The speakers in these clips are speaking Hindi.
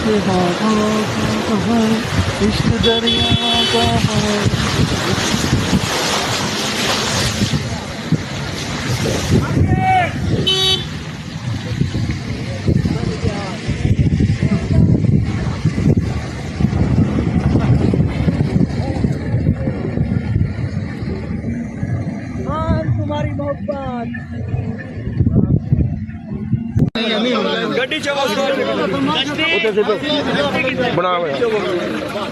के हाथों का है, इश्क दरिया का है। तुम्हारी मोहब्बत गड्डी बना हुआ है।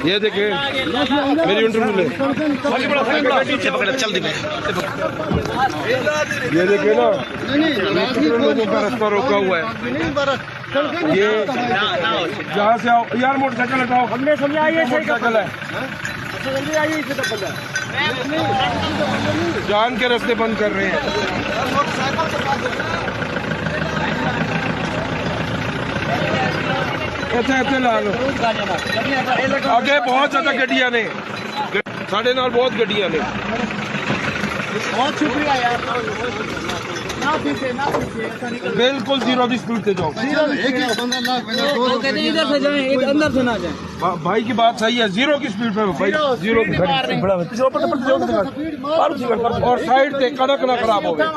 ये देखिए मेरी इंटरव्यू ले ये देखिए ना, लोगों का रास्ता रोका हुआ है। ये जहाँ से आओ यार, मोटरसाइकिल हटाओ। हमने समझाइए मोटरसाइकिल है, जान के रास्ते बंद कर रहे हैं। ਇੱਥੇ ਲਾ ਲਓ। ਅੱਗੇ ਬਹੁਤ ਜ਼ਿਆਦਾ ਗੱਡੀਆਂ ਨੇ, ਸਾਡੇ ਨਾਲ ਬਹੁਤ ਗੱਡੀਆਂ ਨੇ। बहुत शुक्रिया यार, ना पीछे बिल्कुल जीरो की स्पीड से जाओ। इधर से जाएं, अंदर से ना जाएं। भाई की बात सही है, जीरो की स्पीड पे भाई, जीरो की और साइड से कड़क ना खराब हो गए।